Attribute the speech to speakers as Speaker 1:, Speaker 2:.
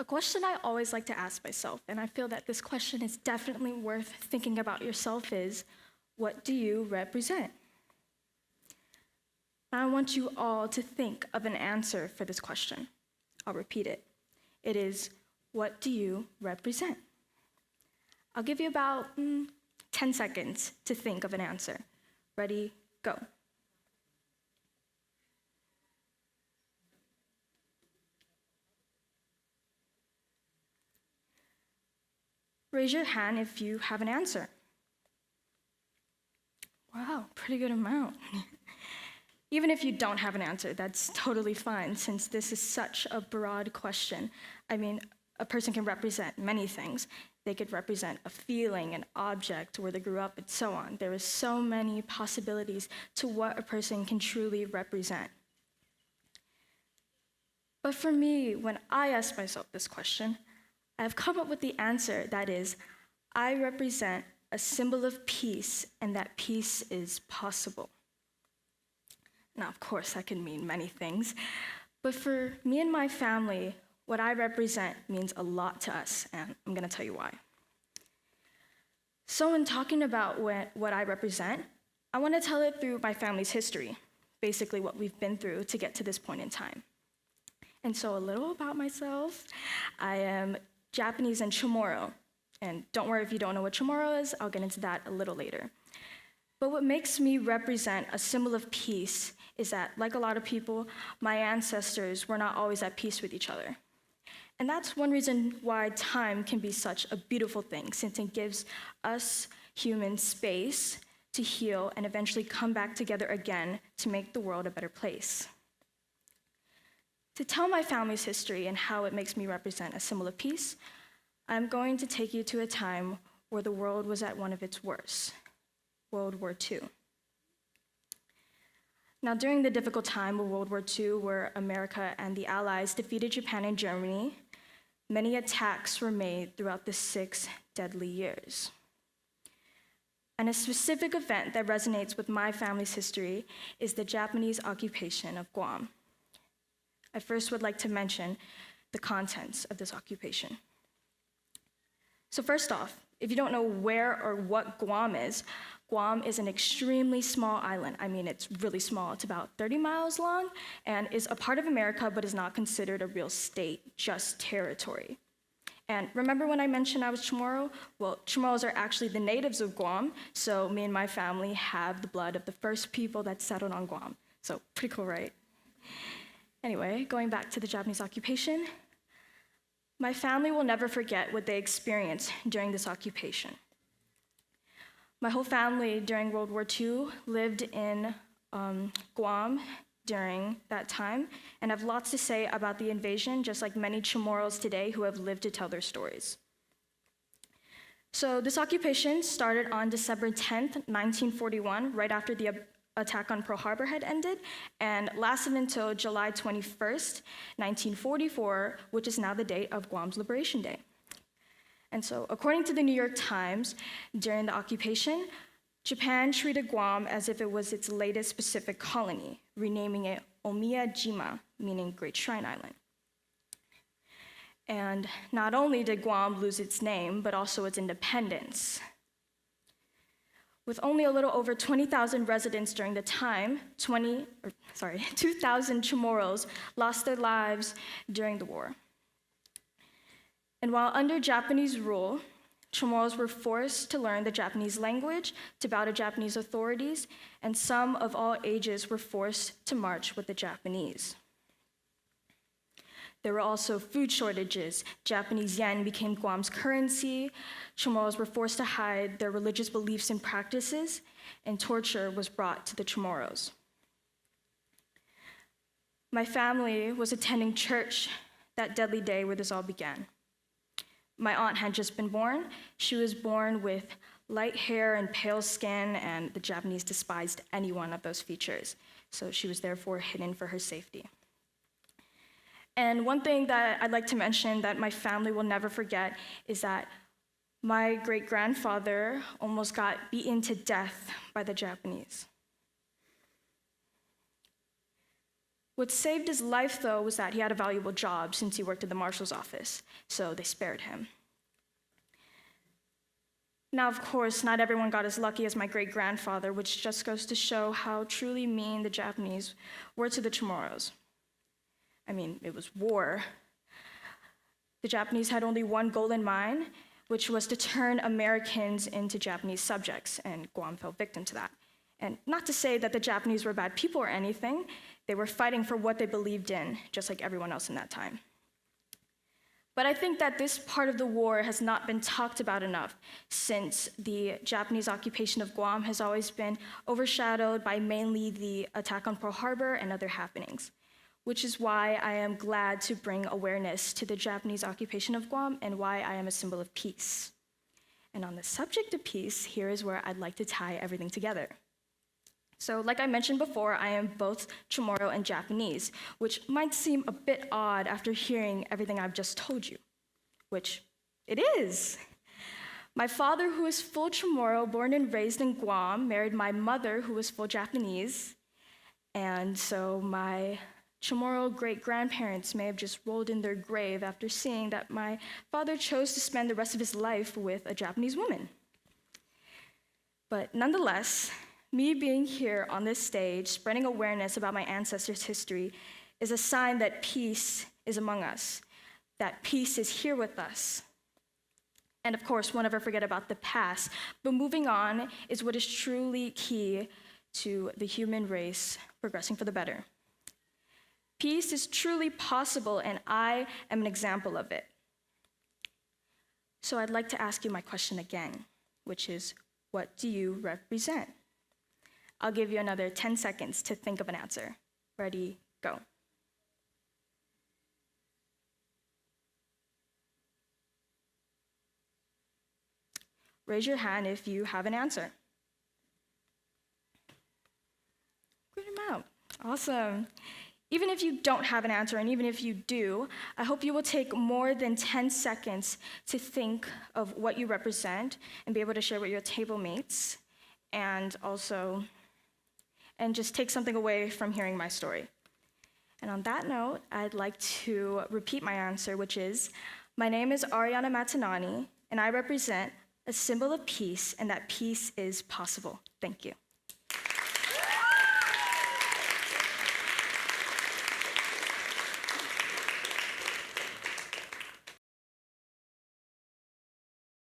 Speaker 1: question I always like to ask myself, and I feel that this question is definitely worth thinking about yourself, is, what do you represent? I want you all to think of an answer for this question. I'll repeat it. It is, what do you represent? I'll give you about 10 seconds to think of an answer. Ready, go. Raise your hand if you have an answer. Wow, pretty good amount. Even if you don't have an answer, that's totally fine, since this is such a broad question. I mean, a person can represent many things. They could represent a feeling, an object, where they grew up, and so on. There are so many possibilities to what a person can truly represent. But for me, when I ask myself this question, I've come up with the answer that is, I represent a symbol of peace, and that peace is possible. Now, of course, that can mean many things, but for me and my family, what I represent means a lot to us, and I'm gonna tell you why. So in talking about what I represent, I wanna tell it through my family's history, basically what we've been through to get to this point in time. And so a little about myself, I am Japanese and Chamorro. And don't worry if you don't know what Chamorro is, I'll get into that a little later. But what makes me represent a symbol of peace is that, like a lot of people, my ancestors were not always at peace with each other. And that's one reason why time can be such a beautiful thing, since it gives us humans space to heal and eventually come back together again to make the world a better place. To tell my family's history and how it makes me represent a symbol of peace, I'm going to take you to a time where the world was at one of its worst, World War II. Now, during the difficult time of World War II, where America and the Allies defeated Japan and Germany, many attacks were made throughout the 6 deadly years. And a specific event that resonates with my family's history is the Japanese occupation of Guam. I first would like to mention the contents of this occupation. So first off, if you don't know where or what Guam is an extremely small island. I mean, it's really small. It's about 30 miles long and is a part of America, but is not considered a real state, just territory. And remember when I mentioned I was Chamorro? Well, Chamorros are actually the natives of Guam, so me and my family have the blood of the first people that settled on Guam. So pretty cool, right? Anyway, going back to the Japanese occupation, my family will never forget what they experienced during this occupation. My whole family during World War II lived in Guam during that time, and have lots to say about the invasion, just like many Chamorros today who have lived to tell their stories. So this occupation started on December 10th, 1941, right after the attack on Pearl Harbor had ended, and lasted until July 21st, 1944, which is now the date of Guam's Liberation Day. And so, according to the New York Times, during the occupation, Japan treated Guam as if it was its latest Pacific colony, renaming it Omiyajima, meaning Great Shrine Island. And not only did Guam lose its name, but also its independence. With only a little over 20,000 residents during the time, 2,000 Chamorros lost their lives during the war. And while under Japanese rule, Chamorros were forced to learn the Japanese language, to bow to Japanese authorities, and some of all ages were forced to march with the Japanese. There were also food shortages. Japanese yen became Guam's currency. Chamorros were forced to hide their religious beliefs and practices, and torture was brought to the Chamorros. My family was attending church that deadly day where this all began. My aunt had just been born. She was born with light hair and pale skin, and the Japanese despised any one of those features, so she was therefore hidden for her safety. And one thing that I'd like to mention that my family will never forget is that my great-grandfather almost got beaten to death by the Japanese. What saved his life, though, was that he had a valuable job since he worked at the marshal's office, so they spared him. Now, of course, not everyone got as lucky as my great-grandfather, which just goes to show how truly mean the Japanese were to the Chamorros. I mean, it was war. The Japanese had only one goal in mind, which was to turn Americans into Japanese subjects, and Guam fell victim to that. And not to say that the Japanese were bad people or anything, they were fighting for what they believed in, just like everyone else in that time. But I think that this part of the war has not been talked about enough, since the Japanese occupation of Guam has always been overshadowed by mainly the attack on Pearl Harbor and other happenings, which is why I am glad to bring awareness to the Japanese occupation of Guam and why I am a symbol of peace. And on the subject of peace, here is where I'd like to tie everything together. So like I mentioned before, I am both Chamorro and Japanese, which might seem a bit odd after hearing everything I've just told you, which it is. My father, who is full Chamorro, born and raised in Guam, married my mother, who was full Japanese, and so my Chamorro great-grandparents may have just rolled in their grave after seeing that my father chose to spend the rest of his life with a Japanese woman. But nonetheless, me being here on this stage, spreading awareness about my ancestors' history, is a sign that peace is among us, that peace is here with us. And of course, we'll never forget about the past, but moving on is what is truly key to the human race progressing for the better. Peace is truly possible, and I am an example of it. So I'd like to ask you my question again, which is, what do you represent? I'll give you another 10 seconds to think of an answer. Ready, go. Raise your hand if you have an answer. Put them out. Awesome. Even if you don't have an answer, and even if you do, I hope you will take more than 10 seconds to think of what you represent and be able to share with your table mates, and just take something away from hearing my story. And on that note, I'd like to repeat my answer, which is, my name is Arianna Matanane, and I represent a symbol of peace, and that peace is possible. Thank you.